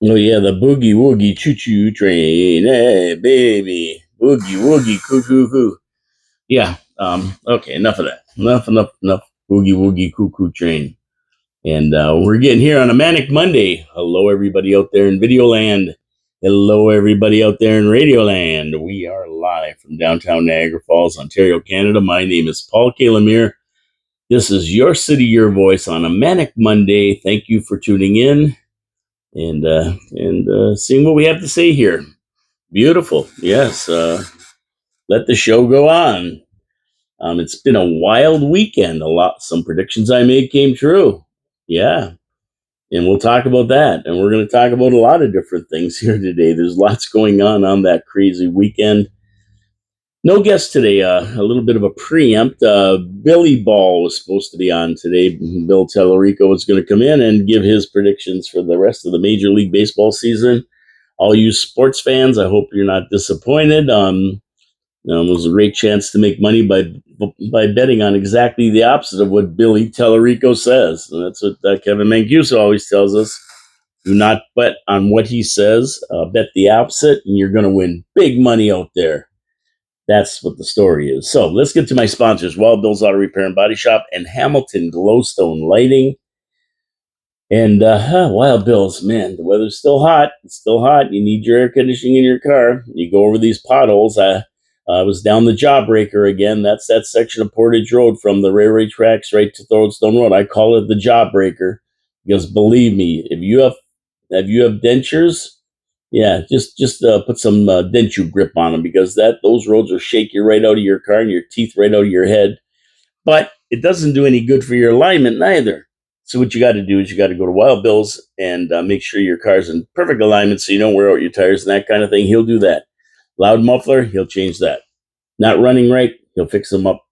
Oh yeah, the boogie woogie choo choo train. Hey baby, boogie woogie coo coo coo. Yeah. Okay. Enough of that. Enough. Boogie woogie coo coo train. And we're getting here on a manic Monday. Hello, everybody out there in video land. Hello, everybody out there in radio land. We are live from downtown Niagara Falls, Ontario, Canada. My name is Paul Kalamir. This is your city, your voice on a manic Monday. Thank you for tuning in and seeing what we have to say here. Beautiful. Yes. Let the show go on. It's been a wild weekend. Some predictions I made came true. Yeah. And we'll talk about that. And we're going to talk about a lot of different things here today. There's lots going on that crazy weekend. No guest today. A little bit of a preempt. Billy Ball was supposed to be on today. Bill Tellerico was going to come in and give his predictions for the rest of the Major League Baseball season. All you sports fans, I hope you're not disappointed. It was a great chance to make money by betting on exactly the opposite of what Billy Tellerico says. And that's what Kevin Mancuso always tells us. Do not bet on what he says. Bet the opposite, and you're going to win big money out there. That's what the story is. So let's get to my sponsors: Wild Bill's Auto Repair and Body Shop and Hamilton Glowstone Lighting. And Wild Bill's, man, the weather's still hot. It's still hot. You need your air conditioning in your car. You go over these potholes. I was down the Jawbreaker again. That's that section of Portage Road from the railway tracks right to Thorolstone Road. I call it the Jawbreaker because believe me, if you have dentures, yeah, just put some denture grip on them because those roads will shake you right out of your car and your teeth right out of your head. But it doesn't do any good for your alignment neither. So what you got to do is you got to go to Wild Bill's and make sure your car's in perfect alignment so you don't wear out your tires and that kind of thing. He'll do that. Loud muffler, he'll change that. Not running right, he'll fix them up.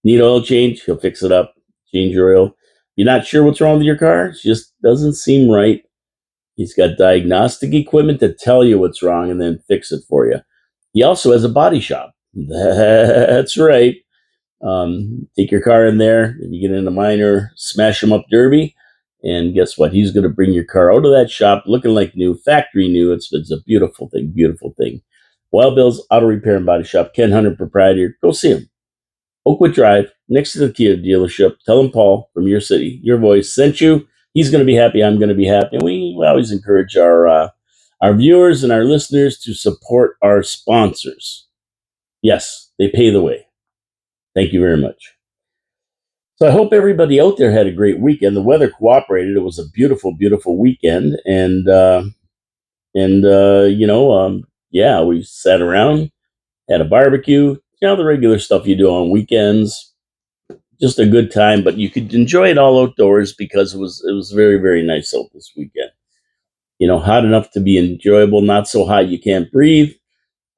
Need oil change, he'll fix it up. Change your oil. You're not sure what's wrong with your car? It just doesn't seem right. He's got diagnostic equipment to tell you what's wrong and then fix it for you. He also has a body shop. That's right. Take your car in there. If you get in a minor smash 'em up derby, and guess what? He's going to bring your car out of that shop looking like new, factory new. It's a beautiful thing, beautiful thing. Wild Bill's Auto Repair and Body Shop, Ken Hunter, proprietor. Go see him. Oakwood Drive, next to the Kia dealership. Tell him Paul from your city, your voice sent you. He's going to be happy. I'm going to be happy. And we always encourage our viewers and our listeners to support our sponsors. Yes, they pay the way. Thank you very much. So I hope everybody out there had a great weekend. The weather cooperated. It was a beautiful, beautiful weekend. Yeah, we sat around, had a barbecue, the regular stuff you do on weekends. Just a good time, but you could enjoy it all outdoors because it was very, very nice out this weekend. Hot enough to be enjoyable, not so hot you can't breathe.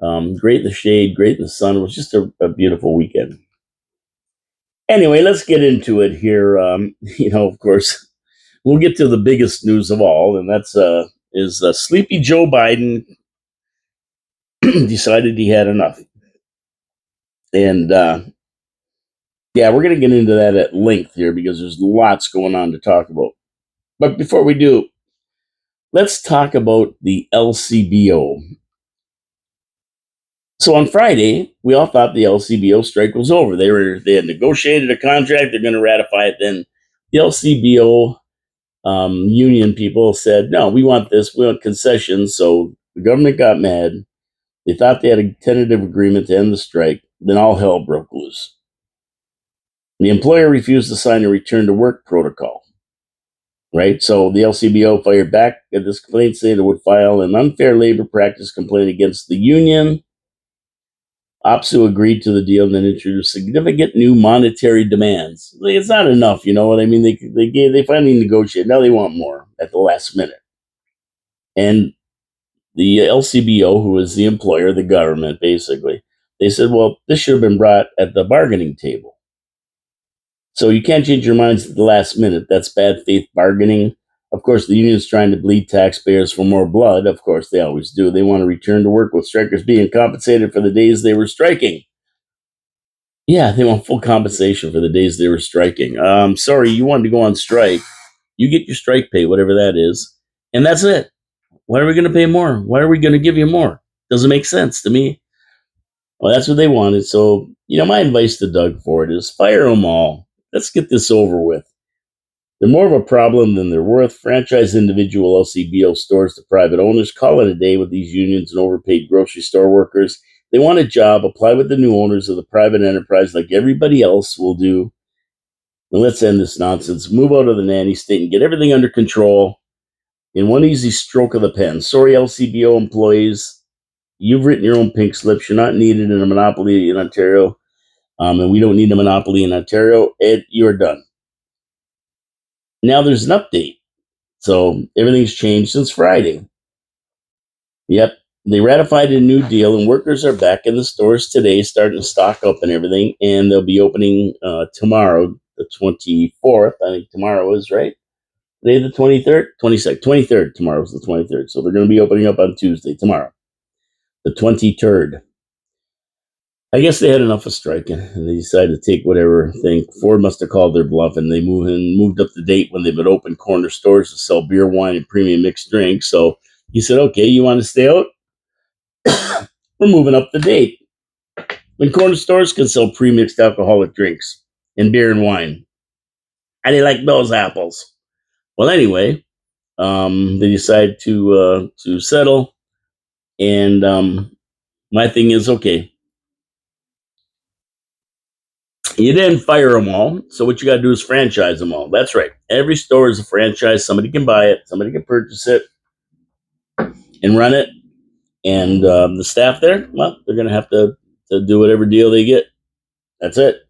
Great in the shade, great in the sun. It was just a beautiful weekend. Anyway, let's get into it here. Of course, we'll get to the biggest news of all, and that's sleepy Joe Biden decided he had enough. And yeah, we're going to get into that at length here because there's lots going on to talk about. But before we do, let's talk about the LCBO. So on Friday, we all thought the LCBO strike was over. They had negotiated a contract. They're going to ratify it. Then the LCBO union people said, no, we want this. We want concessions. So the government got mad. They thought they had a tentative agreement to end the strike. Then all hell broke loose. The employer refused to sign a return to work protocol. Right? So the LCBO fired back at this complaint, saying it would file an unfair labor practice complaint against the union. OPSU agreed to the deal and then introduced significant new monetary demands. It's not enough, you know what I mean? They finally negotiated. Now they want more at the last minute. And the LCBO, who is the employer, the government, basically, they said, well, this should have been brought at the bargaining table. So you can't change your minds at the last minute. That's bad faith bargaining. Of course, the union's trying to bleed taxpayers for more blood. Of course, they always do. They want to return to work with strikers being compensated for the days they were striking. Yeah, they want full compensation for the days they were striking. Sorry, you wanted to go on strike. You get your strike pay, whatever that is, and that's it. Why are we going to pay more? Why are we going to give you more? Doesn't make sense to me. Well, that's what they wanted. So, my advice to Doug Ford is fire them all. Let's get this over with. They're more of a problem than they're worth. Franchise individual LCBO stores to private owners. Call it a day with these unions and overpaid grocery store workers. They want a job. Apply with the new owners of the private enterprise like everybody else will do. And let's end this nonsense. Move out of the nanny state and get everything under control in one easy stroke of the pen. Sorry, LCBO employees. You've written your own pink slips. You're not needed in a monopoly in Ontario. And we don't need a monopoly in Ontario. You're done. Now there's an update. So everything's changed since Friday. Yep. They ratified a new deal, and workers are back in the stores today, starting to stock up and everything. And they'll be opening tomorrow, the 24th. I think tomorrow is, right? Today, the 23rd? 22nd. 23rd. Tomorrow's the 23rd. So they're going to be opening up on Tuesday, tomorrow, the 23rd. I guess they had enough of striking, and they decided to take whatever thing. Ford must have called their bluff, and they moved up the date when they've been open corner stores to sell beer, wine, and premium mixed drinks. So he said, "Okay, you want to stay out? We're moving up the date. When corner stores can sell pre-mixed alcoholic drinks and beer and wine, how do you like those apples?" Well, anyway, they decided to settle, and my thing is, okay, you didn't fire them all, so what you got to do is franchise them all. That's right. Every store is a franchise. Somebody can buy it, somebody can purchase it, and run it. And the staff there, well, they're going to have to do whatever deal they get. That's it.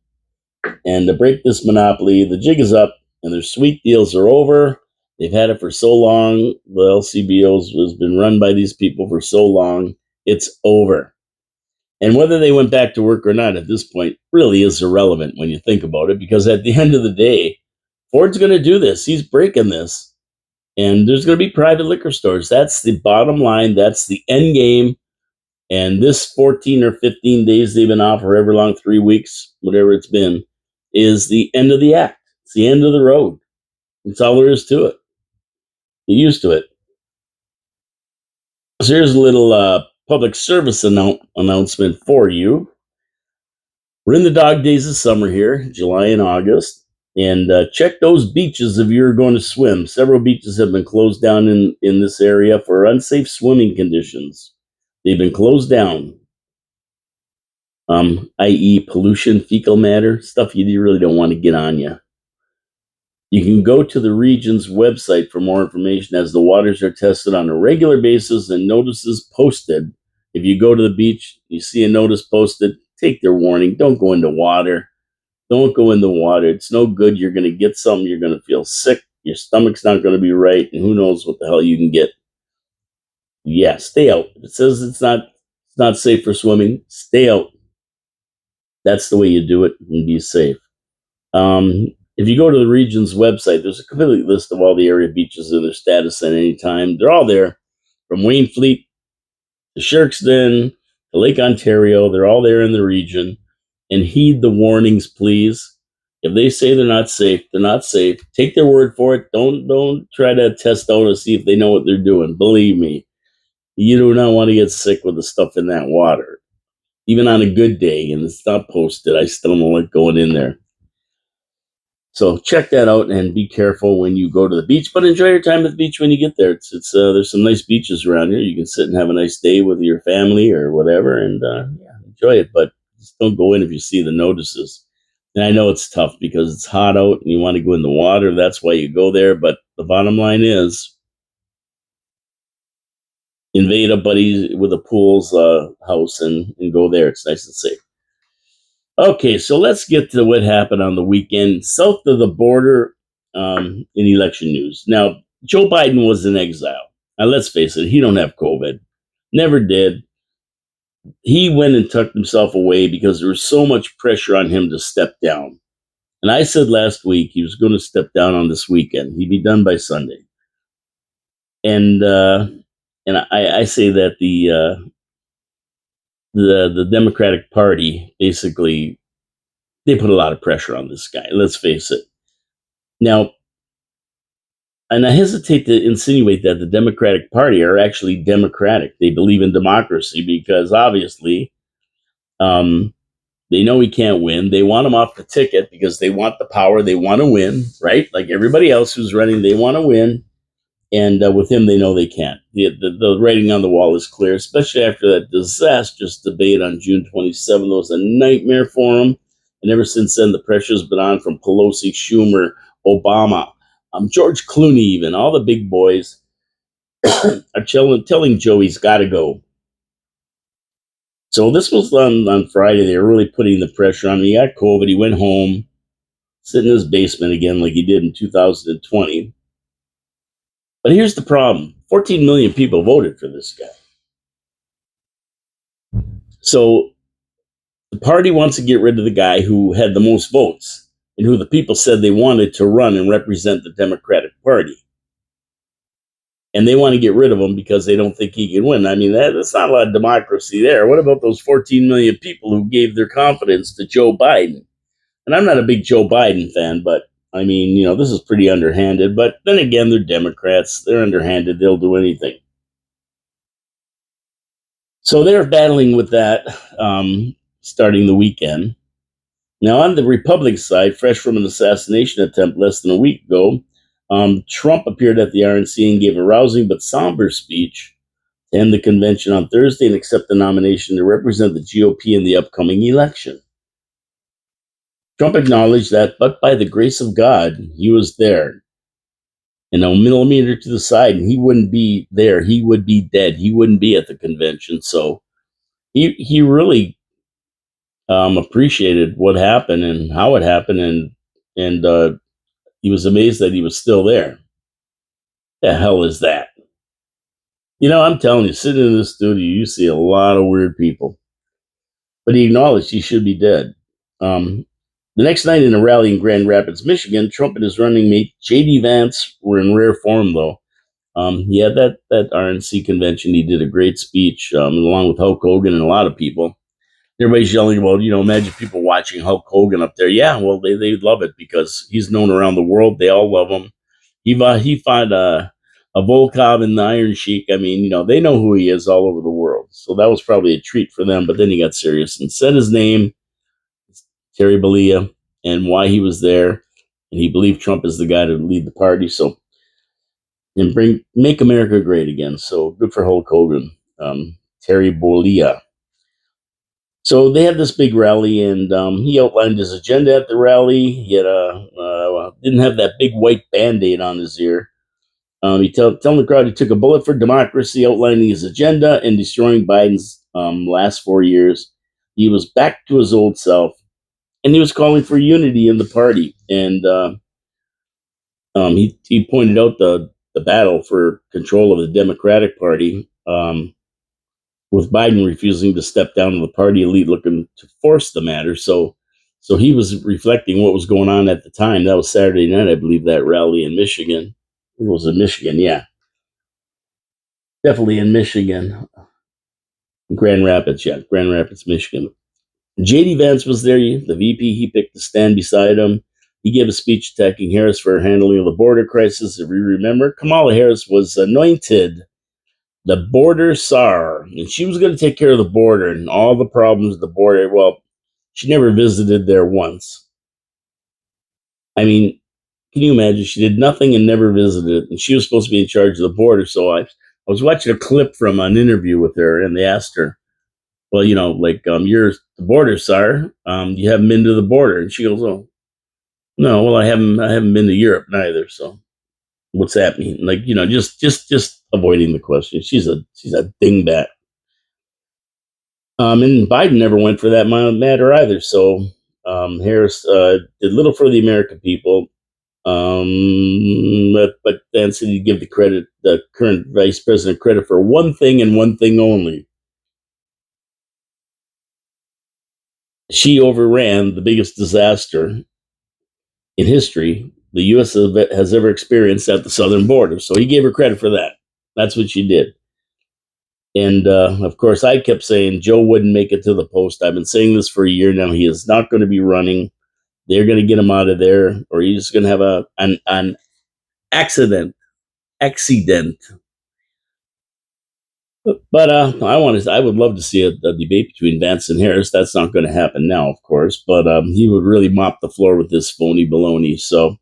And to break this monopoly, the jig is up, and their sweet deals are over. They've had it for so long. The LCBOs has been run by these people for so long. It's over. And whether they went back to work or not at this point really is irrelevant when you think about it, because at the end of the day, Ford's going to do this. He's breaking this. And there's going to be private liquor stores. That's the bottom line. That's the end game. And this 14 or 15 days they've been off, or however long, 3 weeks, whatever it's been, is the end of the act. It's the end of the road. That's all there is to it. Get used to it. So here's a little public service announcement for you. We're in the dog days of summer here, July and August. And check those beaches if you're going to swim. Several beaches have been closed down in this area for unsafe swimming conditions. They've been closed down, i.e., pollution, fecal matter, stuff you really don't want to get on you. You can go to the region's website for more information, as the waters are tested on a regular basis and notices posted. If you go to the beach, you see a notice posted, take their warning. Don't go into water. Don't go in the water. It's no good. You're going to get something. You're going to feel sick. Your stomach's not going to be right. And who knows what the hell you can get. Yeah, stay out. If it says it's not safe for swimming, stay out. That's the way you do it and be safe. If you go to the region's website, there's a complete list of all the area beaches and their status at any time. They're all there, from Wainfleet to Sharkston to Lake Ontario. They're all there in the region. And heed the warnings, please. If they say they're not safe, they're not safe. Take their word for it. Don't try to test out to see if they know what they're doing. Believe me, you do not want to get sick with the stuff in that water. Even on a good day, and it's not posted, I still don't like going in there. So check that out and be careful when you go to the beach. But enjoy your time at the beach when you get there. It's there's some nice beaches around here. You can sit and have a nice day with your family or whatever, and enjoy it. But just don't go in if you see the notices. And I know it's tough because it's hot out and you want to go in the water. That's why you go there. But the bottom line is, invade a buddy with a pool's house and go there. It's nice and safe. Okay, so let's get to what happened on the weekend south of the border in election news. Now, Joe Biden was in exile. Now, let's face it, he don't have COVID. Never did. He went and tucked himself away because there was so much pressure on him to step down. And I said last week he was going to step down on this weekend. He'd be done by Sunday. And I say that the Democratic Party basically, they put a lot of pressure on this guy. Let's face it. Now, And I hesitate to insinuate that the Democratic Party are actually democratic. They believe in democracy because obviously um, they know he can't win. They want him off the ticket because they want the power. They want to win, right? Like everybody else who's running, they want to win. And with him, they know they can't. The writing on the wall is clear, especially after that disastrous debate on June 27th. It was a nightmare for him. And ever since then, the pressure's been on from Pelosi, Schumer, Obama, George Clooney, even. All the big boys are telling Joe he's got to go. So this was on Friday. They were really putting the pressure on him. He got COVID. He went home, sit in his basement again like he did in 2020. But here's the problem: 14 million people voted for this guy. So the party wants to get rid of the guy who had the most votes and who the people said they wanted to run and represent the Democratic Party. And they want to get rid of him because they don't think he can win. I mean, that's not a lot of democracy there. What about those 14 million people who gave their confidence to Joe Biden? And I'm not a big Joe Biden fan, but I mean, this is pretty underhanded. But then again, they're Democrats. They're underhanded. They'll do anything. So they're battling with that starting the weekend. Now, on the Republican side, fresh from an assassination attempt less than a week ago, Trump appeared at the RNC and gave a rousing but somber speech to end the convention on Thursday and accept the nomination to represent the GOP in the upcoming election. Trump acknowledged that, but by the grace of God, he was there. And a millimeter to the side, and he wouldn't be there. He would be dead. He wouldn't be at the convention. So he really appreciated what happened and how it happened, and he was amazed that he was still there. The hell is that? I'm telling you, sitting in this studio, you see a lot of weird people. But he acknowledged he should be dead. Um, the next night in a rally in Grand Rapids, Michigan, Trump and his running mate J.D. Vance were in rare form, though. He had that RNC convention. He did a great speech, along with Hulk Hogan and a lot of people. Everybody's yelling about, imagine people watching Hulk Hogan up there. Yeah, well, they love it because he's known around the world. They all love him. He fought a Volkov in the Iron Sheik. I mean, they know who he is all over the world. So that was probably a treat for them. But then he got serious and said his name, Terry Bollea, and why he was there. And he believed Trump is the guy to lead the party. So, and make America great again. So good for Hulk Hogan, Terry Bollea. So they had this big rally, and he outlined his agenda at the rally. He had didn't have that big white Band-Aid on his ear. He telling the crowd he took a bullet for democracy, outlining his agenda and destroying Biden's last 4 years. He was back to his old self, and he was calling for unity in the party. And he pointed out the battle for control of the Democratic Party. With Biden refusing to step down to the party elite looking to force the matter. So he was reflecting what was going on at the time. That was Saturday night, I believe, that rally in Michigan. It was in Michigan, yeah. Definitely in Michigan. Grand Rapids, yeah. Grand Rapids, Michigan. JD Vance was there, the VP. He picked to stand beside him. He gave a speech attacking Harris for her handling of the border crisis. If we remember, Kamala Harris was anointed the border czar, and she was going to take care of the border and all the problems of the border. Well, she never visited there once. I mean, can you imagine? She did nothing and never visited, and she was supposed to be in charge of the border. So I was watching a clip from an interview with her, and they asked her, "Well, like you're the border czar. You haven't been to the border," and she goes, "Oh, no. Well, I haven't been to Europe neither. So what's that mean?" Like, just avoiding the question. She's a dingbat. And Biden never went for that matter either. So Harris did little for the American people. But then said he'd give the current vice president credit for one thing and one thing only. She overran the biggest disaster in history the U.S. has ever experienced at the southern border. So he gave her credit for that. That's what she did. And of course, I kept saying Joe wouldn't make it to the post. I've been saying this for a year now. He is not going to be running. They're going to get him out of there, or he's going to have an accident accident. But I would love to see a debate between Vance and Harris. That's not going to happen now, of course. But he would really mop the floor with this phony baloney. So,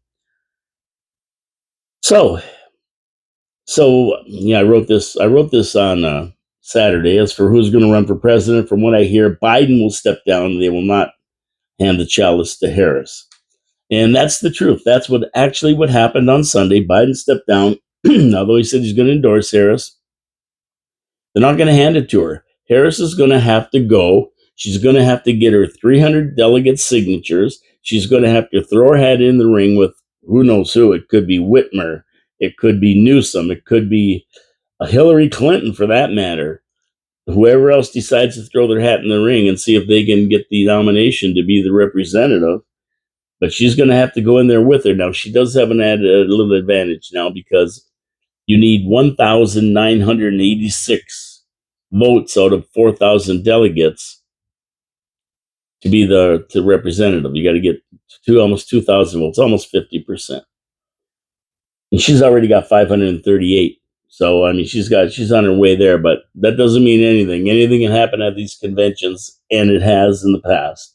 yeah, I wrote this. I wrote this on Saturday. As for who's going to run for president, from what I hear, Biden will step down. They will not hand the chalice to Harris, and that's the truth. That's what happened on Sunday. Biden stepped down, although he said he's going to endorse Harris. They're not going to hand it to her. Harris is going to have to go. She's going to have to get her 300 delegate signatures. She's going to have to throw her hat in the ring with who knows who. It could be Whitmer. It could be Newsom. It could be Hillary Clinton, for that matter. Whoever else decides to throw their hat in the ring and see if they can get the nomination to be the representative. But she's going to have to go in there with her. Now, she does have a little advantage now because you need 1,986 votes out of 4,000 delegates to be the representative. You got to get almost 2,000 votes, almost 50%. And she's already got 538. So I mean, she's on her way there, but that doesn't mean anything. Anything can happen at these conventions, and it has in the past.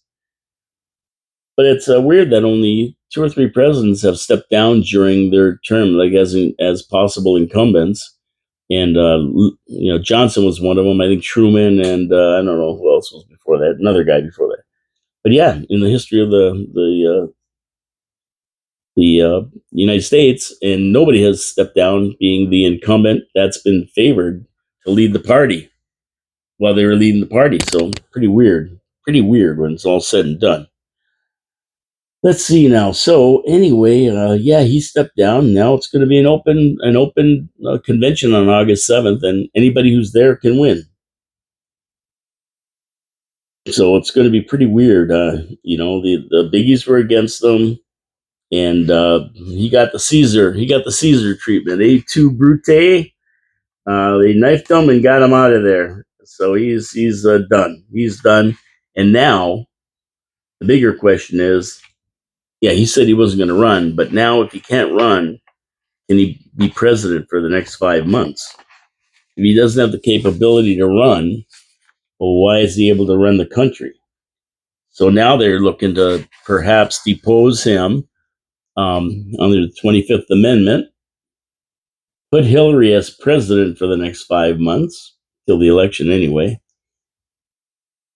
But it's weird that only 2 or 3 presidents have stepped down during their term, like as possible incumbents. And Johnson was one of them. I think Truman, and I don't know who else was before that. Another guy before that. But yeah, in the history of the United States, and nobody has stepped down being the incumbent that's been favored to lead the party while they were leading the party. So pretty weird. Pretty weird when it's all said and done. Let's see now. So anyway, yeah, he stepped down. Now it's going to be an open convention on August 7th, and anybody who's there can win. So it's going to be pretty weird. The biggies were against them, and he got the Caesar. He got the Caesar treatment. A2 Brute. They knifed him and got him out of there. So he's done. He's done. And now the bigger question is, yeah, he said he wasn't going to run, but now if he can't run, can he be president for the next 5 months? If he doesn't have the capability to run, well, why is he able to run the country? So now they're looking to perhaps depose him under the 25th Amendment, put Hillary as president for the next 5 months, till the election anyway.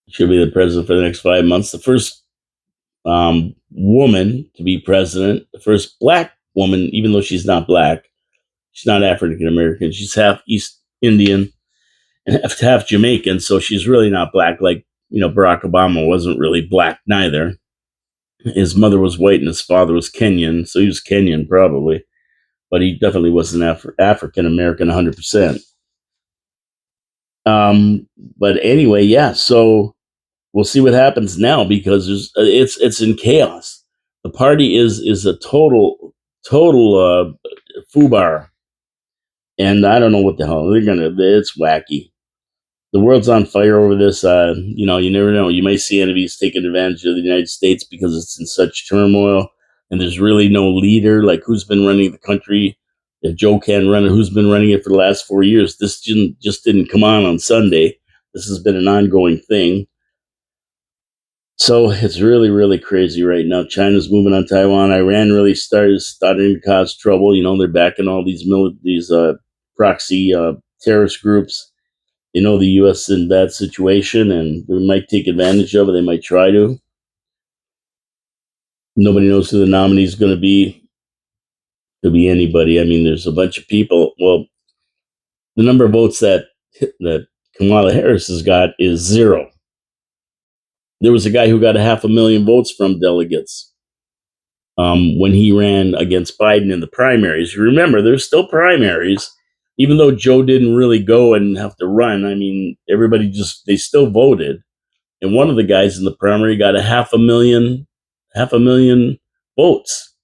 She'll be the president for the next 5 months. The first woman to be president, the first black woman, even though she's not black, she's not African American, she's half East Indian and half Jamaican, so she's really not black. Like, Barack Obama wasn't really black neither. His mother was white and his father was Kenyan, so he was Kenyan probably, but he definitely wasn't African American 100%. But anyway, yeah. So we'll see what happens now because it's in chaos. The party is a total foobar, and I don't know what the hell they're gonna. It's wacky. The world's on fire over this. You never know. You may see enemies taking advantage of the United States because it's in such turmoil, and there's really no leader. Like, who's been running the country? If Joe can't run it, who's been running it for the last 4 years? This just didn't come on Sunday. This has been an ongoing thing. So it's really, really crazy right now. China's moving on Taiwan. Iran really starting to cause trouble. They're backing all these proxy terrorist groups. The U.S. is in bad situation, and they might take advantage of it. They might try to. Nobody knows who the nominee is going to be. Could be anybody. I mean, there's a bunch of people. Well, the number of votes that Kamala Harris has got is 0. There was a guy who got 500,000 votes from delegates when he ran against Biden in the primaries. Remember, there's still primaries, even though Joe didn't really go and have to run. I mean, everybody they still voted. And one of the guys in the primary got 500,000 votes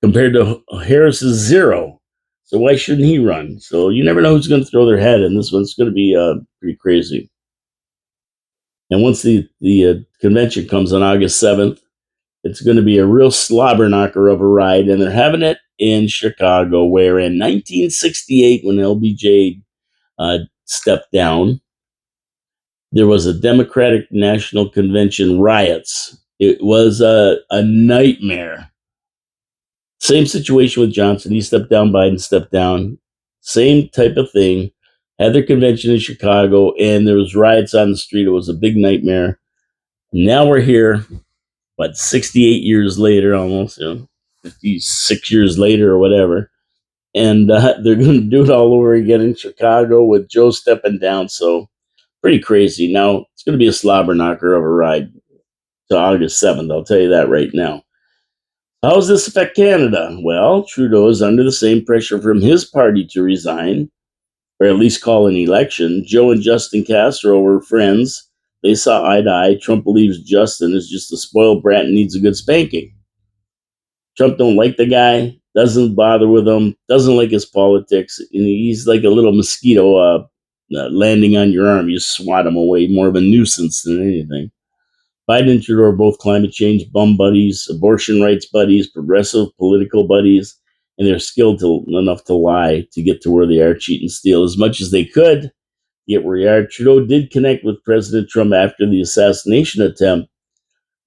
compared to Harris's 0. So why shouldn't he run? So you never know who's going to throw their head in. This one's going to be pretty crazy. And once the convention comes on August 7th, it's going to be a real slobber knocker of a ride, and they're having it in Chicago, where in 1968, when LBJ stepped down, there was a Democratic National Convention riots. It was a nightmare. Same situation with Johnson. He stepped down, Biden stepped down. Same type of thing. Had their convention in Chicago, and there was riots on the street. It was a big nightmare. Now we're here, 68 years later, almost, 56 years later or whatever. And they're going to do it all over again in Chicago with Joe stepping down. So pretty crazy. Now, it's going to be a slobber knocker of a ride to August 7th. I'll tell you that right now. How does this affect Canada? Well, Trudeau is under the same pressure from his party to resign, or at least call an election. Joe and Justin Castro were friends. They saw eye to eye. Trump believes Justin is just a spoiled brat and needs a good spanking. Trump don't like the guy, doesn't bother with him, doesn't like his politics. And he's like a little mosquito landing on your arm. You swat him away, more of a nuisance than anything. Biden and Trudeau are both climate change bum buddies, abortion rights buddies, progressive political buddies, and they're skilled enough to lie to get to where they are, cheat and steal as much as they could to get where they are. Trudeau did connect with President Trump after the assassination attempt,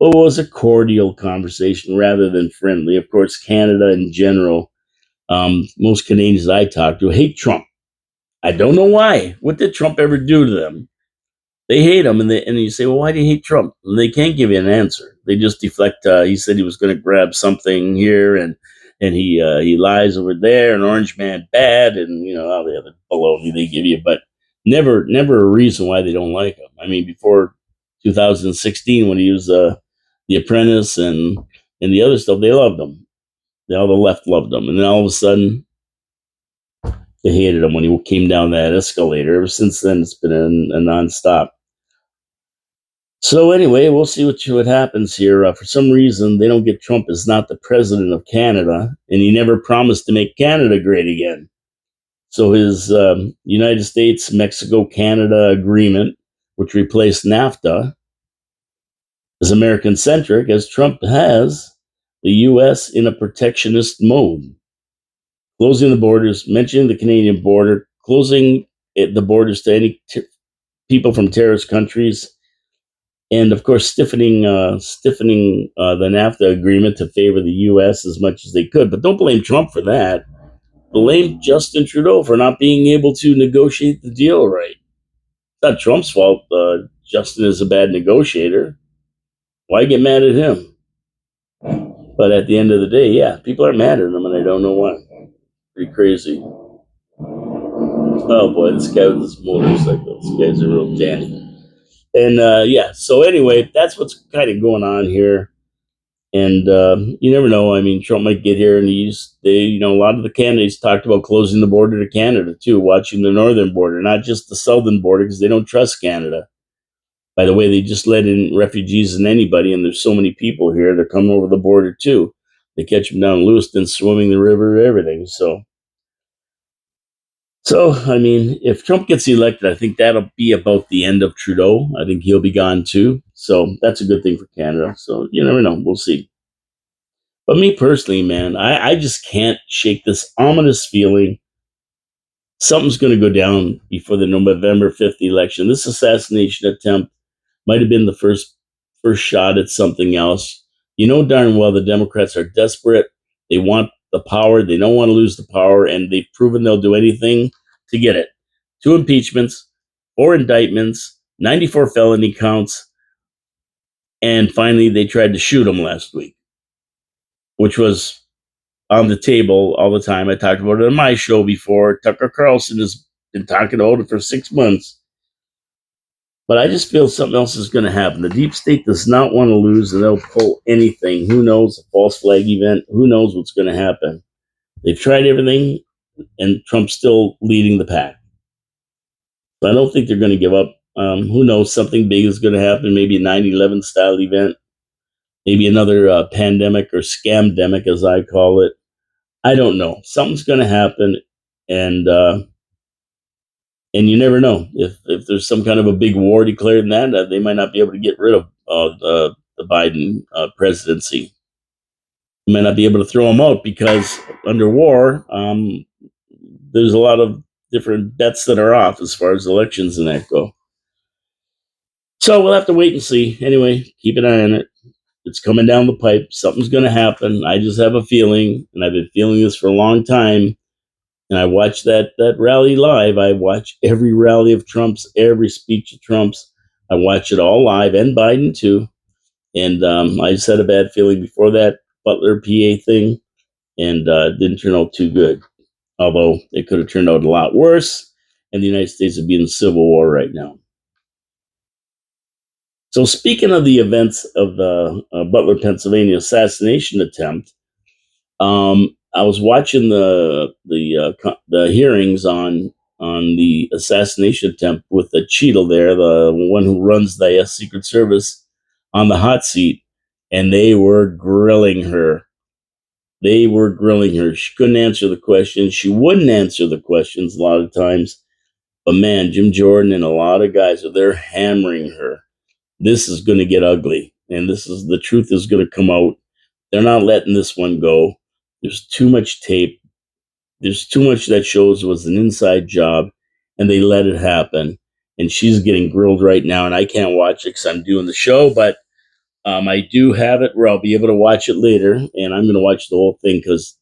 but it was a cordial conversation rather than friendly. Of course, Canada in general, most Canadians I talk to hate Trump. I don't know why. What did Trump ever do to them? They hate him, and you say, well, why do you hate Trump? And they can't give you an answer. They just deflect. He said he was going to grab something here, and he lies over there. An orange man bad, and all the other baloney they give you, but never a reason why they don't like him. I mean, before 2016, when he was the Apprentice and the other stuff, they loved him. All the left loved him, and then all of a sudden they hated him when he came down that escalator. Ever since then, it's been a nonstop. So anyway, we'll see what happens here. For some reason, they don't get Trump as not the president of Canada, and he never promised to make Canada great again. So his United States, Mexico, Canada agreement, which replaced NAFTA, is American centric, as Trump has the U.S. in a protectionist mode, closing the borders, mentioning the Canadian border, closing the borders to any people from terrorist countries, and of course stiffening the NAFTA agreement to favor the U.S. as much as they could. But don't blame Trump for that. Blame Justin Trudeau for not being able to negotiate the deal right. It's not Trump's fault. Justin is a bad negotiator. Why get mad at him? But at the end of the day, yeah, people are mad at him, and I don't know why. Pretty crazy. Oh boy, this guy with this motorcycle. This guy's a real dandy. And yeah, so anyway, that's what's kind of going on here. And you never know. I mean, Trump might get here, and a lot of the candidates talked about closing the border to Canada too, watching the northern border, not just the southern border, because they don't trust Canada. By the way, they just let in refugees and anybody, and there's so many people here. They're coming over the border too. They catch them down in Lewiston, swimming the river, everything. So, I mean, if Trump gets elected, I think that'll be about the end of Trudeau. I think he'll be gone too. So that's a good thing for Canada. So you never know. We'll see. But me personally, man, I just can't shake this ominous feeling. Something's going to go down before the November 5th election. This assassination attempt might have been the first shot at something else. You know darn well the Democrats are desperate. They want the power. They don't want to lose the power, and they've proven they'll do anything to get it. 2 impeachments, 4 indictments, 94 felony counts, and finally they tried to shoot him last week, which was on the table all the time. I talked about it on my show before. Tucker Carlson has been talking about it for 6 months. But I just feel something else is going to happen. The deep state does not want to lose, and they'll pull anything. Who knows? A false flag event. Who knows what's going to happen? They've tried everything, and Trump's still leading the pack. So I don't think they're going to give up. Who knows? Something big is going to happen. Maybe a 9/11 style event. Maybe another pandemic or scamdemic, as I call it. I don't know. Something's going to happen, and you never know if there's some kind of a big war declared in that they might not be able to get rid of the Biden presidency. You might not be able to throw them out because under war, there's a lot of different bets that are off as far as elections and that go. So we'll have to wait and see. Anyway, keep an eye on it. It's coming down the pipe. Something's going to happen. I just have a feeling, and I've been feeling this for a long time. And I watched that rally live. I watch every rally of Trump's, every speech of Trump's. I watch it all live, and Biden too. And I just had a bad feeling before that Butler PA thing, and it didn't turn out too good. Although it could have turned out a lot worse, and the United States would be in civil war right now. So, speaking of the events of the Butler, Pennsylvania assassination attempt, I was watching the hearings on the assassination attempt with the Cheadle there, the one who runs the Secret Service, on the hot seat, and they were grilling her. They were grilling her. She couldn't answer the questions. She wouldn't answer the questions a lot of times. But man, Jim Jordan and a lot of guys are there hammering her. This is going to get ugly, and the truth is going to come out. They're not letting this one go. There's too much tape. There's too much that shows it was an inside job, and they let it happen. And she's getting grilled right now, and I can't watch it because I'm doing the show. But I do have it where I'll be able to watch it later, and I'm going to watch the whole thing because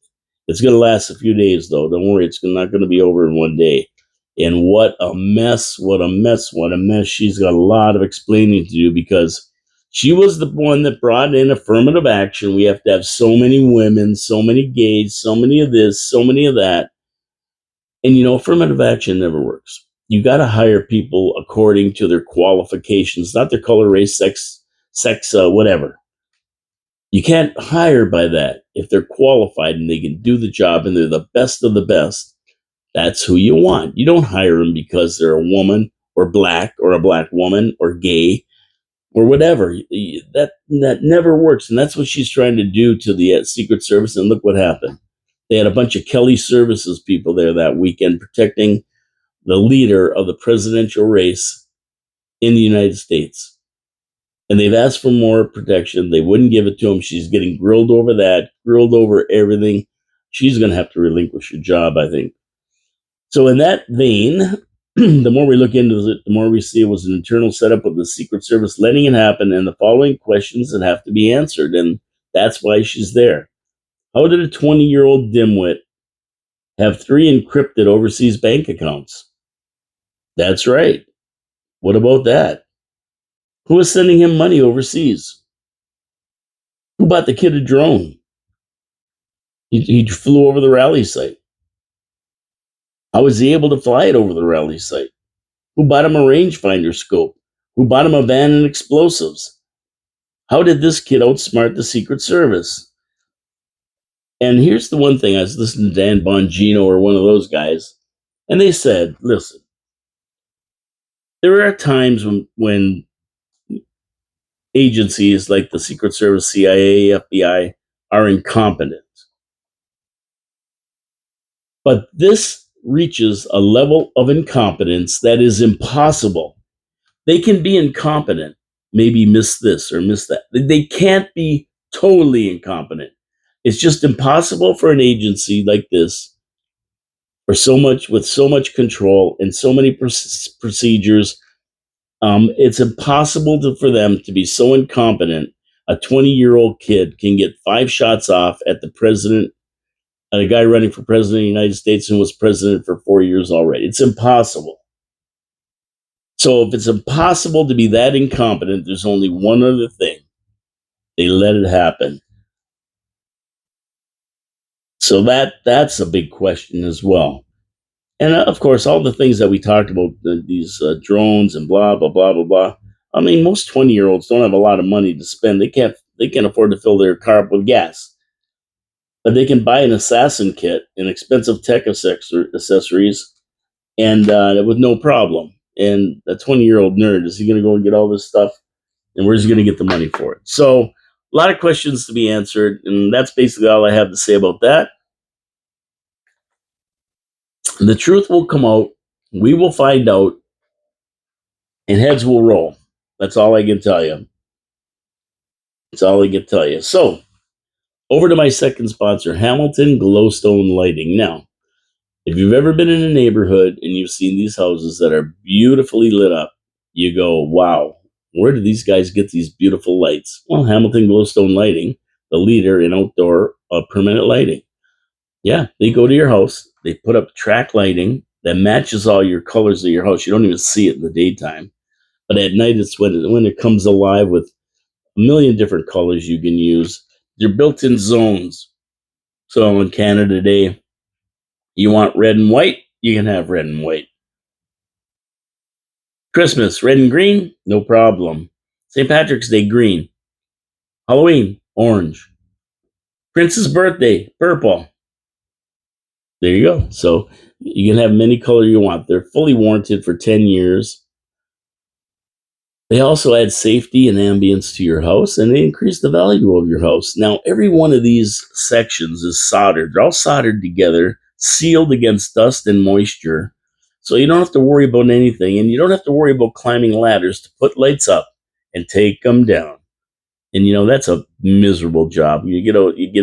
it's going to last a few days, though. Don't worry, it's not going to be over in one day. And what a mess, what a mess, what a mess. She's got a lot of explaining to do because she was the one that brought in affirmative action. We have to have so many women, so many gays, so many of this, so many of that. And affirmative action never works. You got to hire people according to their qualifications, not their color, race, sex, whatever. You can't hire by that. If they're qualified and they can do the job and they're the best of the best, that's who you want. You don't hire them because they're a woman or black or a black woman or gay or whatever. That never works. And that's what she's trying to do to the Secret Service. And look what happened. They had a bunch of Kelly Services people there that weekend protecting the leader of the presidential race in the United States. And they've asked for more protection. They wouldn't give it to him. She's getting grilled over that, grilled over everything. She's going to have to relinquish her job, I think. So, in that vein, the more we look into it, the more we see it was an internal setup of the Secret Service letting it happen and the following questions that have to be answered. And that's why she's there. How did a 20-year-old dimwit have 3 encrypted overseas bank accounts? That's right. What about that? Who was sending him money overseas? Who bought the kid a drone? He flew over the rally site. How was he able to fly it over the rally site? Who bought him a rangefinder scope? Who bought him a van and explosives? How did this kid outsmart the Secret Service? And here's the one thing, I was listening to Dan Bongino or one of those guys, and they said, listen, there are times when agencies like the Secret Service, CIA, FBI are incompetent. But this reaches a level of incompetence that is impossible. They can be incompetent, maybe miss this or miss that. They can't be totally incompetent. It's just impossible for an agency like this, for so much with so much control and so many procedures. It's impossible for them to be so incompetent. A 20-year-old kid can get 5 shots off at the president, a guy running for president of the United States and was president for 4 years already. It's impossible. So if it's impossible to be that incompetent, there's only one other thing. They let it happen. So that's a big question as well. And of course, all the things that we talked about, these drones and blah blah blah blah blah. I mean, most 20-year-olds don't have a lot of money to spend. They can't afford to fill their car up with gas, but they can buy an assassin kit and expensive tech accessories, and with no problem. And a 20-year-old nerd, is he going to go and get all this stuff? And where's he going to get the money for it? So, a lot of questions to be answered, and that's basically all I have to say about that. The truth will come out. We will find out, and heads will roll. That's all I can tell you. That's all I can tell you. So, Over to my second sponsor, Hamilton Glowstone Lighting. Now, if you've ever been in a neighborhood and you've seen these houses that are beautifully lit up, you go, wow, where do these guys get these beautiful lights? Well, Hamilton Glowstone Lighting, the leader in outdoor permanent lighting. Yeah, they go to your house, they put up track lighting that matches all your colors of your house. You don't even see it in the daytime. But at night, it's when it comes alive with a million different colors you can use. They're built in zones. So in Canada today, you want red and white, you can have red and white. Christmas, red and green, no problem. St. Patrick's Day, green. Halloween, orange. Prince's birthday, purple. There you go. So you can have any color you want. They're fully warranted for 10 years. They also add safety and ambience to your house, and they increase the value of your house. Now, every one of these sections is soldered. They're all soldered together, sealed against dust and moisture. So you don't have to worry about anything, and you don't have to worry about climbing ladders to put lights up and take them down. And that's a miserable job. You get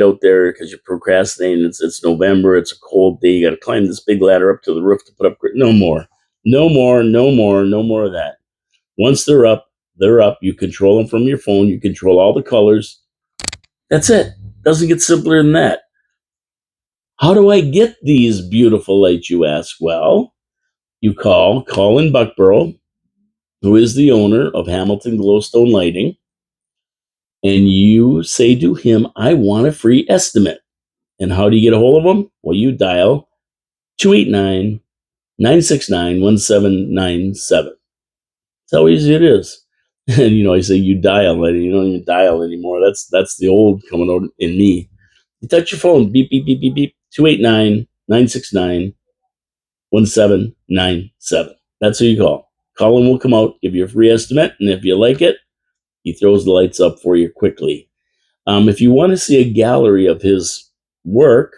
out there because you're procrastinating. It's November. It's a cold day. You got to climb this big ladder up to the roof to put up. No more, no more, no more, no more of that. Once they're up, they're up. You control them from your phone. You control all the colors. That's it. Doesn't get simpler than that. How do I get these beautiful lights, you ask? Well, you call Colin Buckborough, who is the owner of Hamilton Glowstone Lighting, and you say to him, I want a free estimate. And how do you get a hold of him? Well, you dial 289 969 1797. That's how easy it is. And I say you dial it. You don't even dial anymore. That's the old coming out in me. You touch your phone, beep, beep, beep, beep, beep, 289 969 1797. That's who you call. Colin will come out, give you a free estimate, and if you like it, he throws the lights up for you quickly. If you want to see a gallery of his work,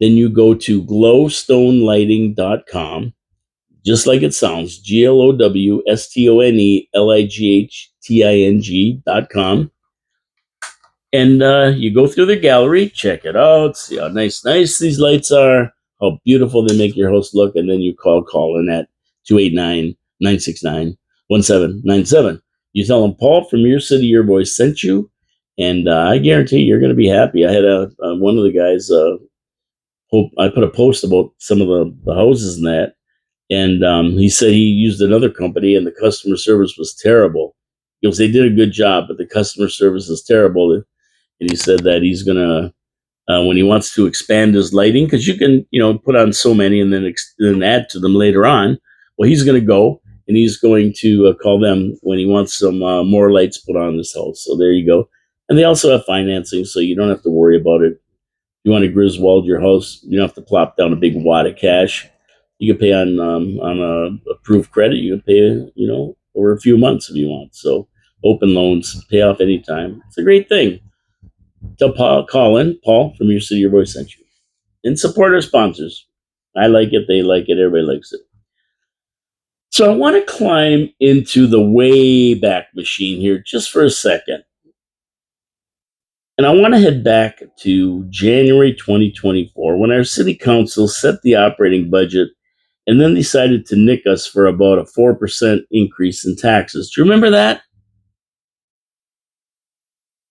then you go to glowstonelighting.com, just like it sounds, glowstonelighting.com. And you go through the gallery, check it out, see how nice these lights are, how beautiful they make your house look, and then you call Colin at 289 969 1797. You tell him Paul from Your City Your Voice sent you, and I guarantee you're going to be happy. I had one of the guys, I put a post about some of the houses and that, and he said he used another company and the customer service was terrible. He goes, they did a good job, but the customer service is terrible. And he said that he's gonna when he wants to expand his lighting, because you can put on so many and then add to them later on. Well, he's gonna go and he's going to call them when he wants some more lights put on this house. So there you go. And they also have financing, so you don't have to worry about it. If you want to Griswold your house, you don't have to plop down a big wad of cash. You can pay on a approved credit. You can pay over a few months if you want. So open loans, pay off anytime. It's a great thing. Tell Paul from Your City Your Voice sent you. And support our sponsors. I like it, they like it, everybody likes it. So I want to climb into the way back machine here just for a second. And I want to head back to January 2024 when our city council set the operating budget and then decided to nick us for about a 4% increase in taxes. Do you remember that?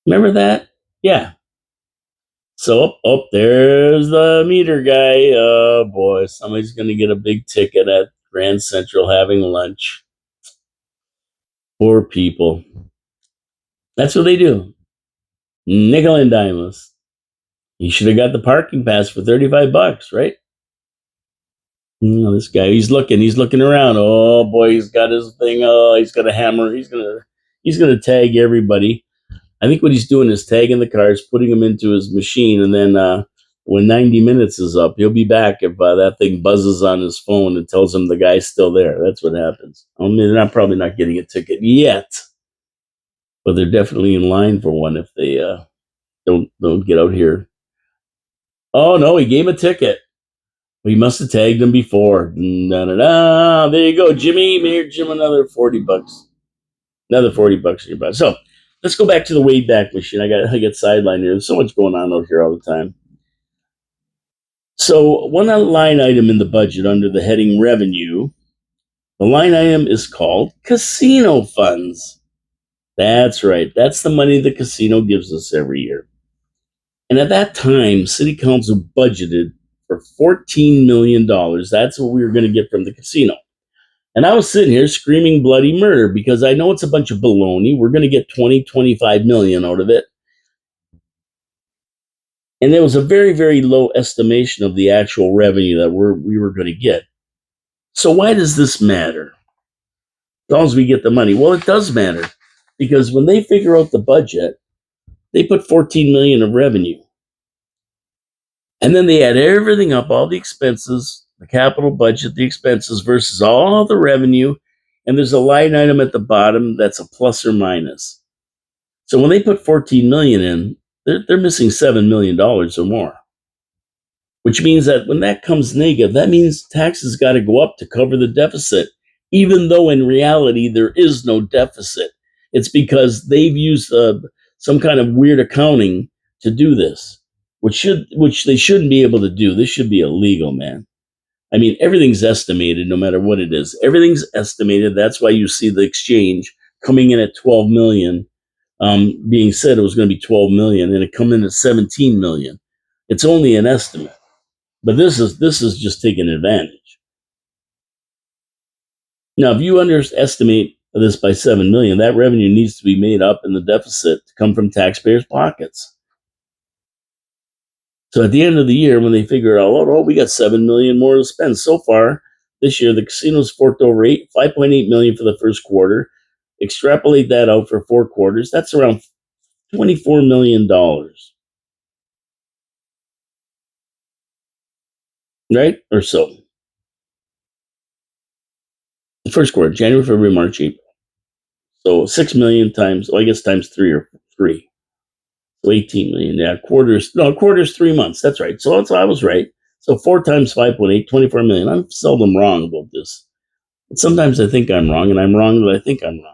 Remember that? Yeah. So, there's the meter guy. Oh boy, somebody's going to get a big ticket at Grand Central having lunch. Poor people. That's what they do. Nickel and dime us. He should have got the parking pass for $35, right? This guy, he's looking around. Oh boy, he's got his thing. Oh, he's got a hammer. He's gonna tag everybody. I think what he's doing is tagging the cars, putting them into his machine, and then when 90 minutes is up, he'll be back if that thing buzzes on his phone and tells him the guy's still there. That's what happens. I mean, they're probably not getting a ticket yet, but they're definitely in line for one if they don't get out here. Oh no, he gave him a ticket. We must have tagged him before. There you go, Jimmy. Mayor Jim, another $40. Another $40 in your butt. So Let's go back to the Wayback Machine. I get sidelined here. There's so much going on out here all the time. So one line item in the budget under the heading revenue, the line item is called casino funds. That's right. That's the money the casino gives us every year. And at that time, City Council budgeted for $14 million. That's what we were going to get from the casino. And I was sitting here screaming bloody murder because I know it's a bunch of baloney. We're going to get 20, 25 million out of it. And there was a very, very low estimation of the actual revenue that we were going to get. So why does this matter? As long as we get the money. Well, it does matter because when they figure out the budget, they put 14 million of revenue. And then they add everything up, all the expenses, the capital budget, the expenses versus all the revenue. And there's a line item at the bottom that's a plus or minus. So when they put 14 million in, they're missing $7 million or more, which means that when that comes negative, that means taxes got to go up to cover the deficit, even though in reality there is no deficit. It's because they've used some kind of weird accounting to do this, which they shouldn't be able to do. This should be illegal, man. I mean, everything's estimated, no matter what it is. Everything's estimated. That's why you see the exchange coming in at 12 million. Being said it was going to be 12 million, and it come in at 17 million. It's only an estimate, but this is just taking advantage. Now, if you underestimate this by 7 million, that revenue needs to be made up in the deficit to come from taxpayers' pockets. So at the end of the year, when they figure out, oh, we got 7 million more to spend so far this year, the casinos forked over 5.8 million for the first quarter. Extrapolate that out for 4 quarters. That's around $24 million, right? Or so. The first quarter, January, February, March, April. So 6 million times, well, I guess times three. So 18 million. Yeah, quarters 3 months. That's right. So I was right. So 4 times 5.8, 24 million. I'm seldom wrong about this. But sometimes I think I'm wrong, and I'm wrong that I think I'm wrong.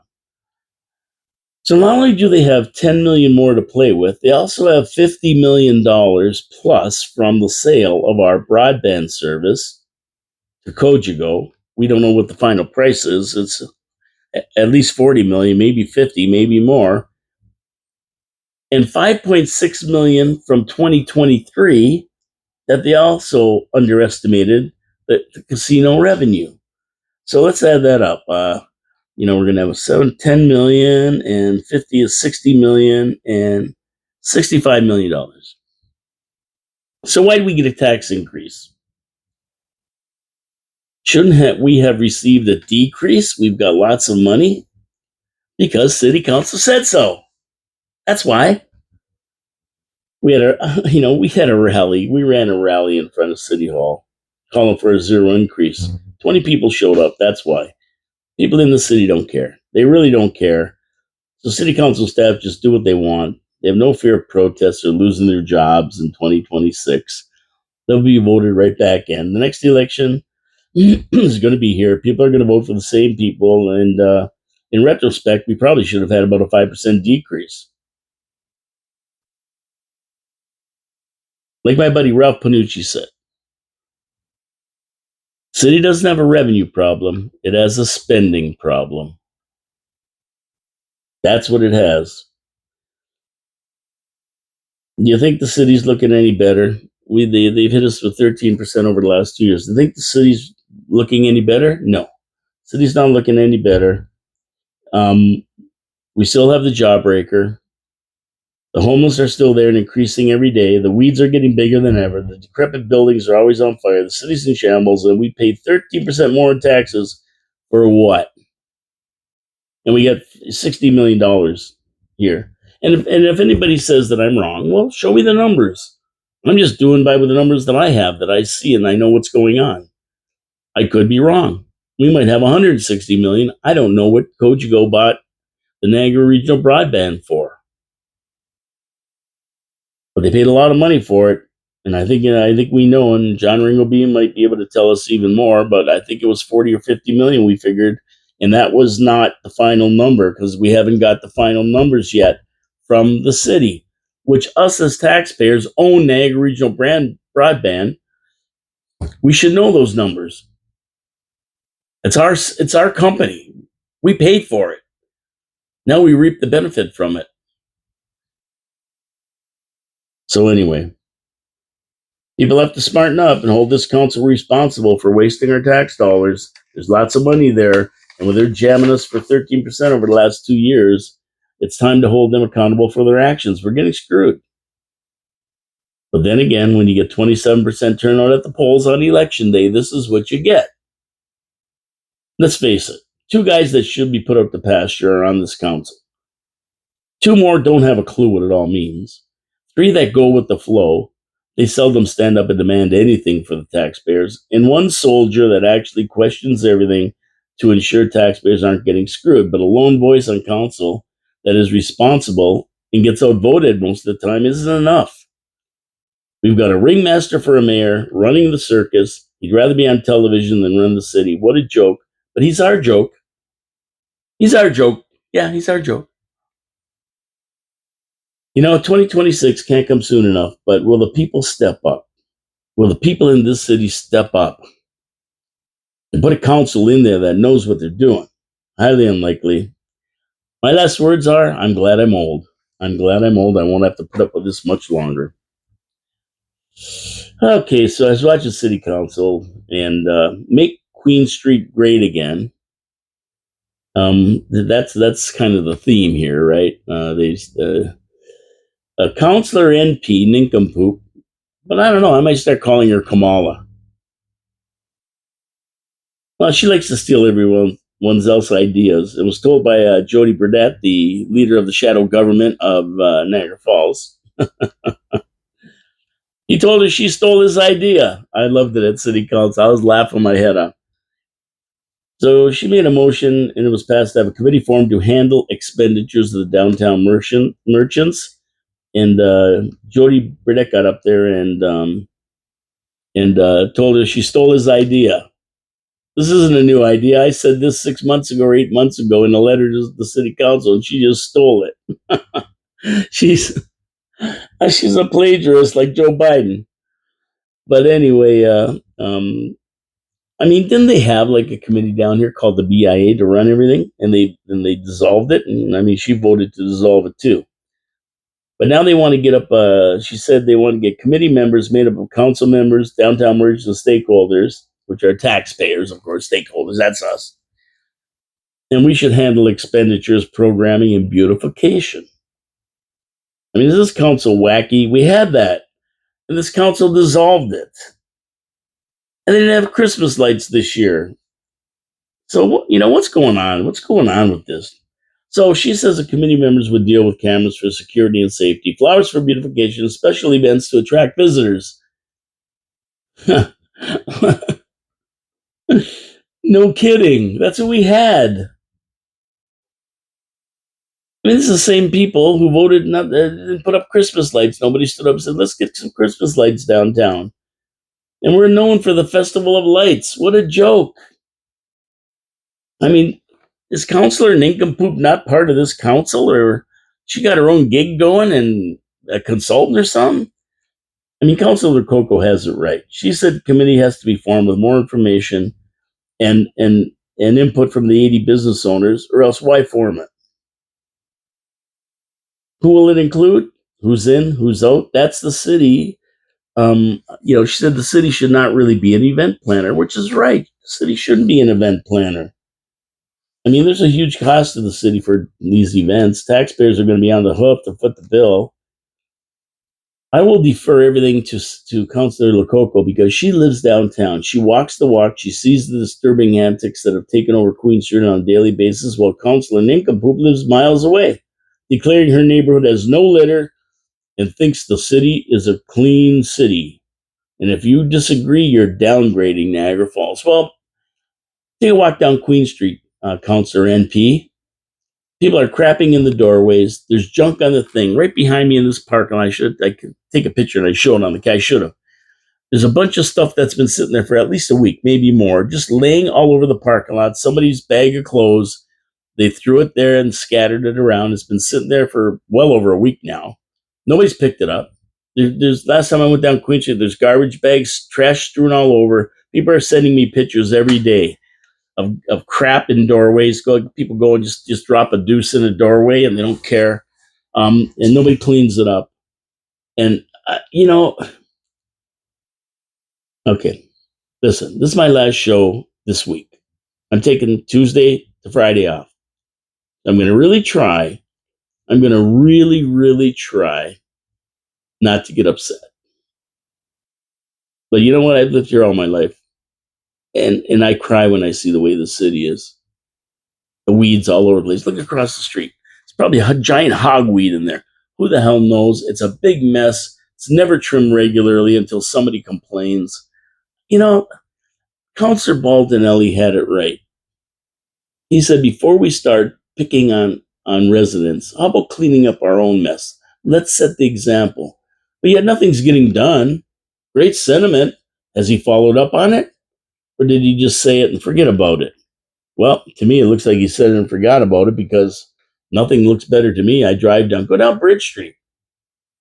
So not only do they have 10 million more to play with, they also have $50 million plus from the sale of our broadband service to Kojigo. We don't know what the final price is. It's at least 40 million, maybe 50, maybe more. And 5.6 million from 2023 that they also underestimated the casino revenue. So let's add that up. We're going to have 10 million and 50 is 60 million and $65 million. So why did we get a tax increase? Shouldn't we have received a decrease? We've got lots of money because city council said so. That's why. We had a rally. We ran a rally in front of City Hall calling for a zero increase. 20 people showed up. That's why. People in the city don't care. They really don't care. So city council staff just do what they want. They have no fear of protests or losing their jobs in 2026. They'll be voted right back in. The next election is going to be here. People are going to vote for the same people. And in retrospect, we probably should have had about a 5% decrease. Like my buddy Ralph Panucci said, city doesn't have a revenue problem. It has a spending problem. That's what it has. Do you think the city's looking any better? They've hit us with 13% over the last 2 years. Do you think the city's looking any better? No. City's not looking any better. We still have the jawbreaker. The homeless are still there and increasing every day. The weeds are getting bigger than ever. The decrepit buildings are always on fire. The city's in shambles, and we pay 13% more in taxes for what? And we get $60 million here. And if anybody says that I'm wrong, well, show me the numbers. I'm just doing by with the numbers that I have, that I see, and I know what's going on. I could be wrong. We might have 160 million. I don't know what Cogeco bought the Niagara Regional Broadband for, but they paid a lot of money for it. And I think we know, and John Ringleby might be able to tell us even more. But I think it was 40 or 50 million. We figured And that was not the final number because we haven't got the final numbers yet from the city, which us as taxpayers own Niagara Regional Broadband. We should know those numbers. It's our company. We paid for it. Now we reap the benefit from it. So anyway, people have to smarten up and hold this council responsible for wasting our tax dollars. There's lots of money there, and when they're jamming us for 13% over the last 2 years, it's time to hold them accountable for their actions. We're getting screwed. But then again, when you get 27% turnout at the polls on election day, this is what you get. Let's face it, two guys that should be put out to pasture are on this council. Two more don't have a clue what it all means. Three that go with the flow. They seldom stand up and demand anything for the taxpayers. And one soldier that actually questions everything to ensure taxpayers aren't getting screwed. But a lone voice on council that is responsible and gets outvoted most of the time isn't enough. We've got a ringmaster for a mayor running the circus. He'd rather be on television than run the city. What a joke. But he's our joke. He's our joke. Yeah, he's our joke. 2026 can't come soon enough, but will the people step up? Will the people in this city step up and put a council in there that knows what they're doing? Highly unlikely. My last words are, I'm glad I'm old. I'm glad I'm old. I won't have to put up with this much longer. Okay, so I was watching City Council and make Queen Street great again. That's kind of the theme here, right? A councillor NP nincompoop, but I don't know. I might start calling her Kamala. Well, she likes to steal everyone's else ideas. It was told by Jody Burdett, the leader of the shadow government of Niagara Falls. He told her she stole his idea. I loved it at City Council. I was laughing my head off. So she made a motion, and it was passed to have a committee formed to handle expenditures of the downtown merchants. And Jody Burdett got up there and told her she stole his idea. This isn't a new idea. I said this 6 months ago or 8 months ago in a letter to the city council, and she just stole it. she's a plagiarist like Joe Biden. But anyway, didn't they have like a committee down here called the BIA to run everything, and they dissolved it? And she voted to dissolve it too. But now they want to get up. She said they want to get committee members made up of council members, downtown merchants, and stakeholders, which are taxpayers, of course. Stakeholders, that's us. And we should handle expenditures, programming, and beautification. Is this council wacky? We had that, and this council dissolved it. And they didn't have Christmas lights this year. So, what's going on? What's going on with this? So she says the committee members would deal with cameras for security and safety, flowers for beautification, and special events to attract visitors. No kidding. That's what we had. This is the same people who voted not didn't put up Christmas lights. Nobody stood up and said, let's get some Christmas lights downtown. And we're known for the Festival of Lights. What a joke. Is Councillor Nincompoop not part of this council, or she got her own gig going and a consultant or something? Councillor Coco has it right. She said the committee has to be formed with more information and input from the 80 business owners, or else why form it? Who will it include? Who's in? Who's out? That's the city. She said the city should not really be an event planner, which is right. The city shouldn't be an event planner. There's a huge cost to the city for these events. Taxpayers are going to be on the hook to foot the bill. I will defer everything to Councillor Lococo because she lives downtown. She walks the walk. She sees the disturbing antics that have taken over Queen Street on a daily basis, while Councillor Nincompoop lives miles away, declaring her neighborhood has no litter and thinks the city is a clean city. And if you disagree, you're downgrading Niagara Falls. Well, take a walk down Queen Street, Councillor NP. People are crapping in the doorways. There's junk on the thing right behind me in this park, and I could take a picture and I show it on the guy. I should have. There's a bunch of stuff that's been sitting there for at least a week, maybe more, just laying all over the parking lot. Somebody's bag of clothes. They threw it there and scattered it around. It's been sitting there for well over a week now. Nobody's picked it up. There's last time I went down Queen Street, there's garbage bags, trash strewn all over. People are sending me pictures every day of crap in doorways. People go and just drop a deuce in a doorway and they don't care, and nobody cleans it up. And okay, listen, this is my last show this week. I'm taking Tuesday to Friday off. I'm going to really try. I'm going to really, really try not to get upset. But you know what? I've lived here all my life, and I cry when I see the way the city is. The weeds all over the place. Look across the street. It's probably a giant hogweed in there. Who the hell knows? It's a big mess. It's never trimmed regularly until somebody complains. You know, Councillor Baldinelli had it right. He said, before we start picking on residents, how about cleaning up our own mess? Let's set the example. But yet nothing's getting done. Great sentiment. Has he followed up on it? Or did he just say it and forget about it? Well, to me, it looks like he said it and forgot about it because nothing looks better to me. I drive down, go down Bridge Street.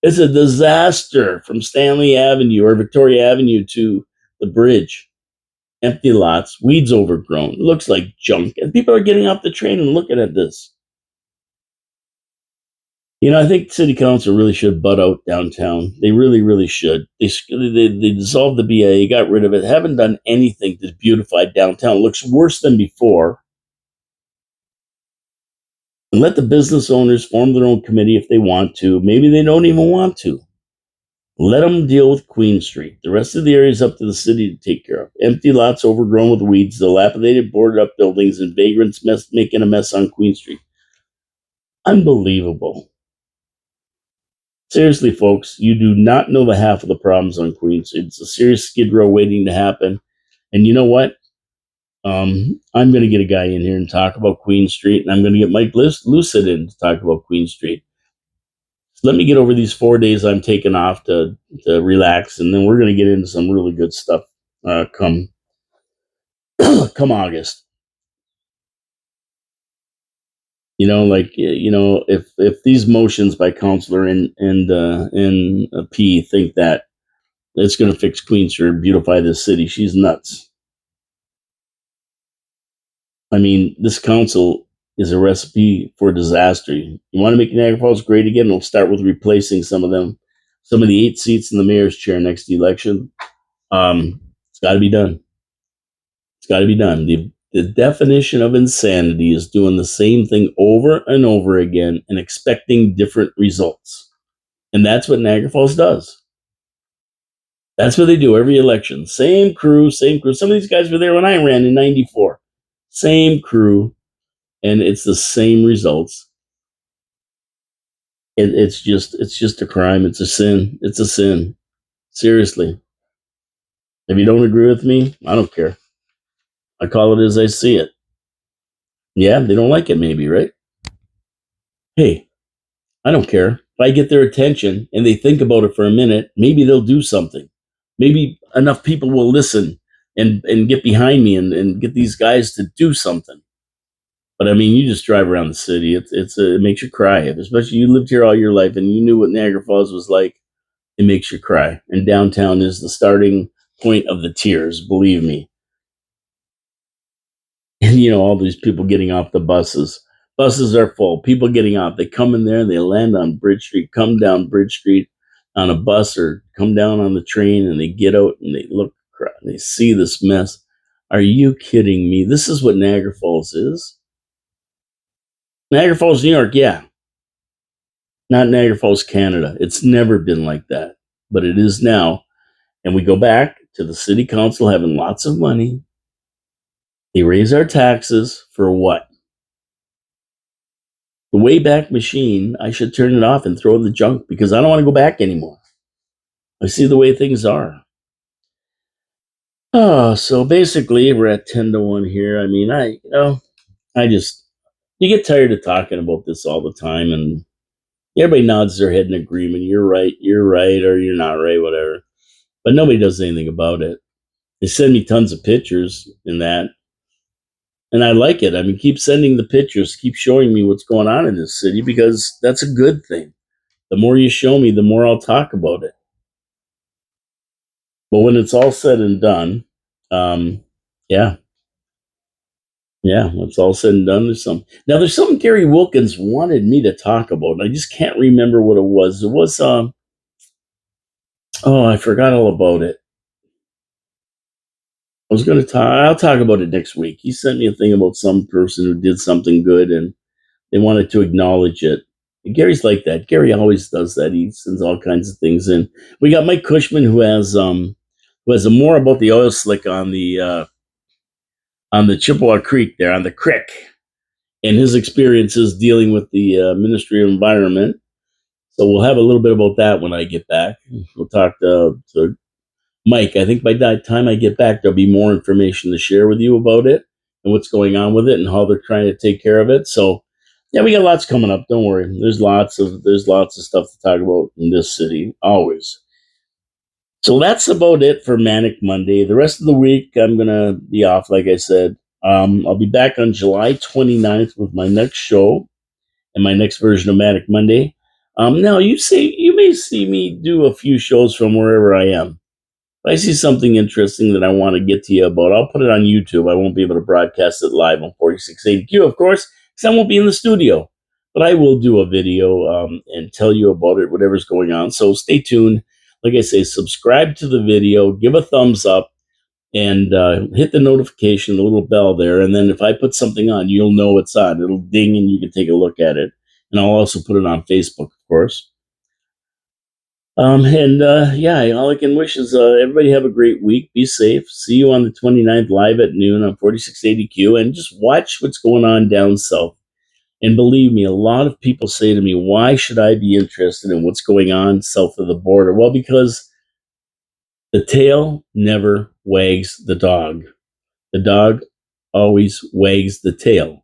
It's a disaster from Stanley Avenue or Victoria Avenue to the bridge. Empty lots, weeds overgrown. It looks like junk. And people are getting off the train and looking at this. I think city council really should butt out downtown. They really, really should. They dissolved the BIA, got rid of it, haven't done anything to beautify downtown. It looks worse than before. And let the business owners form their own committee if they want to. Maybe they don't even want to. Let them deal with Queen Street. The rest of the area is up to the city to take care of. Empty lots overgrown with weeds, dilapidated, boarded up buildings, and vagrants making a mess on Queen Street. Unbelievable. Seriously, folks, you do not know the half of the problems on Queen Street. It's a serious skid row waiting to happen. And you know what? I'm going to get a guy in here and talk about Queen Street, and I'm going to get Mike Lucid in to talk about Queen Street. So let me get over these 4 days I'm taking off to relax, and then we're going to get into some really good stuff come come August. If these motions by Councillor and P think that it's going to fix Queen Street or beautify this city, she's nuts. I mean, this council is a recipe for disaster. You want to make Niagara Falls great again? We'll start with replacing some of the 8 seats in the mayor's chair next election. It's got to be done. It's got to be done. The definition of insanity is doing the same thing over and over again and expecting different results. And that's what Niagara Falls does. That's what they do every election. Same crew, same crew. Some of these guys were there when I ran in 94. Same crew. And it's the same results. It's just a crime. It's a sin. It's a sin. Seriously. If you don't agree with me, I don't care. I call it as I see it. Yeah, they don't like it maybe, right? Hey, I don't care. If I get their attention and they think about it for a minute, maybe they'll do something. Maybe enough people will listen and get behind me and get these guys to do something. But I mean, you just drive around the city. It makes you cry. Especially you lived here all your life and you knew what Niagara Falls was like. It makes you cry. And downtown is the starting point of the tears, believe me. And all these people getting off the buses. Buses are full. People getting off. They come in there, they land on Bridge Street, come down Bridge Street on a bus or come down on the train, and they get out and they look and they see this mess. Are you kidding me? This is what Niagara Falls is? Niagara Falls, New York, yeah. Not Niagara Falls, Canada. It's never been like that, but it is now. And we go back to the city council having lots of money. They raise our taxes for what? The Wayback Machine, I should turn it off and throw in the junk because I don't want to go back anymore. I see the way things are. Oh, so basically we're at 10-1 here. I mean, you get tired of talking about this all the time and everybody nods their head in agreement. You're right, or you're not right, whatever. but nobody does anything about it. They send me tons of pictures in that, and I like it. I mean, keep sending the pictures, keep showing me what's going on in this city because that's a good thing. The more you show me, the more I'll talk about it. But when it's all said and done, um, yeah, yeah, when it's all said and done, there's something Gary Wilkins wanted me to talk about, and I just can't remember what it was. It was oh, I forgot all about it. I was going to talk. I'll talk about it next week. He sent me a thing about some person who did something good, and they wanted to acknowledge it. And Gary's like that. Gary always does that. He sends all kinds of things in. We got Mike Cushman who has a more about the oil slick on the Chippewa Creek there on the creek and his experiences dealing with the Ministry of Environment. So we'll have a little bit about that when I get back. We'll talk to Mike. I think by that time I get back, there'll be more information to share with you about it and what's going on with it and how they're trying to take care of it. So yeah, we got lots coming up. Don't worry. There's lots of stuff to talk about in this city always. So that's about it for Manic Monday. The rest of the week I'm gonna be off, like I said. I'll be back on July 29th with my next show and my next version of Manic Monday. Now you may see me do a few shows from wherever I am. If I see something interesting that I want to get to you about, I'll put it on YouTube. I won't be able to broadcast it live on 4680Q, of course, because I won't be in the studio. But I will do a video and tell you about it, whatever's going on. So stay tuned. Like I say, subscribe to the video, give a thumbs up, and hit the notification, the little bell there. And then if I put something on, you'll know it's on. It'll ding and you can take a look at it. And I'll also put it on Facebook, of course. And yeah, all I can wish is everybody have a great week. Be safe. See you on the 29th live at noon on 4680Q. And just watch what's going on down south. And believe me, a lot of people say to me, why should I be interested in what's going on south of the border? Well, because the tail never wags the dog. The dog always wags the tail.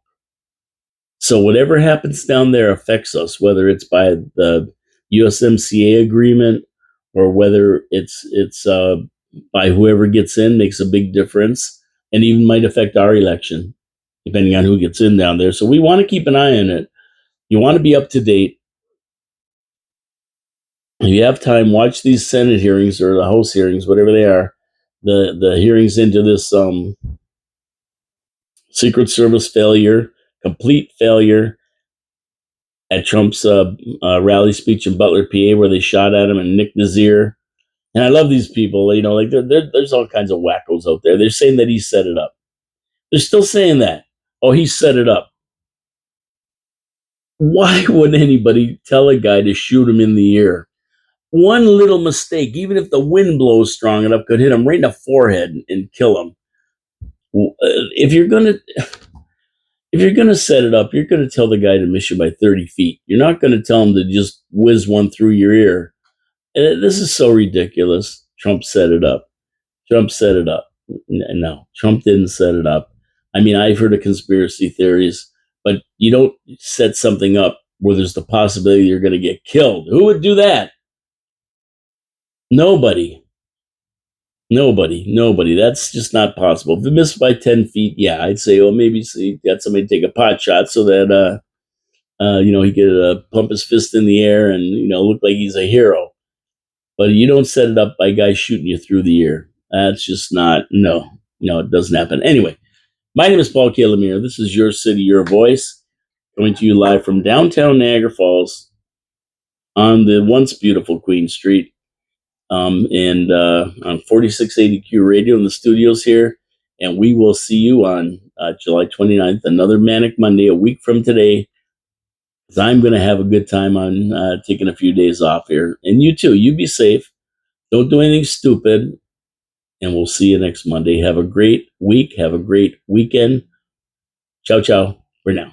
So whatever happens down there affects us, whether it's by the USMCA agreement or whether it's by whoever gets in makes a big difference, and even might affect our election, depending on who gets in down there. So we want to keep an eye on it. You want to be up to date. If you have time, watch these Senate hearings or the House hearings, whatever they are, the hearings into this Secret Service failure, complete failure at Trump's rally speech in Butler, PA, where they shot at him and nicked his ear. And I love these people. You know, like there's all kinds of wackos out there. They're saying that he set it up. They're still saying that. Oh, he set it up. Why would anybody tell a guy to shoot him in the ear? One little mistake, even if the wind blows strong enough, could hit him right in the forehead and kill him. If you're gonna set it up, you're gonna tell the guy to miss you by 30 feet. You're not gonna tell him to just whiz one through your ear. This is so ridiculous. Trump set it up. Trump set it up. No, Trump didn't set it up. I mean, I've heard of conspiracy theories, but you don't set something up where there's the possibility you're going to get killed. Who would do that? Nobody. Nobody. That's just not possible. If it missed by 10 feet, yeah, I'd say, well, maybe see, got somebody take a pot shot so that, he could pump his fist in the air and, look like he's a hero. But you don't set it up by guys shooting you through the ear. That's just not, no, it doesn't happen. Anyway, my name is Paul K. Lemire. This is Your City, Your Voice, coming to you live from downtown Niagara Falls on the once beautiful Queen Street, and on 4680Q Radio in the studios here. And we will see you on July 29th, another Manic Monday, a week from today. Because I'm going to have a good time on taking a few days off here. And you too, you be safe. Don't do anything stupid. And we'll see you next Monday. Have a great week. Have a great weekend. Ciao, ciao for now.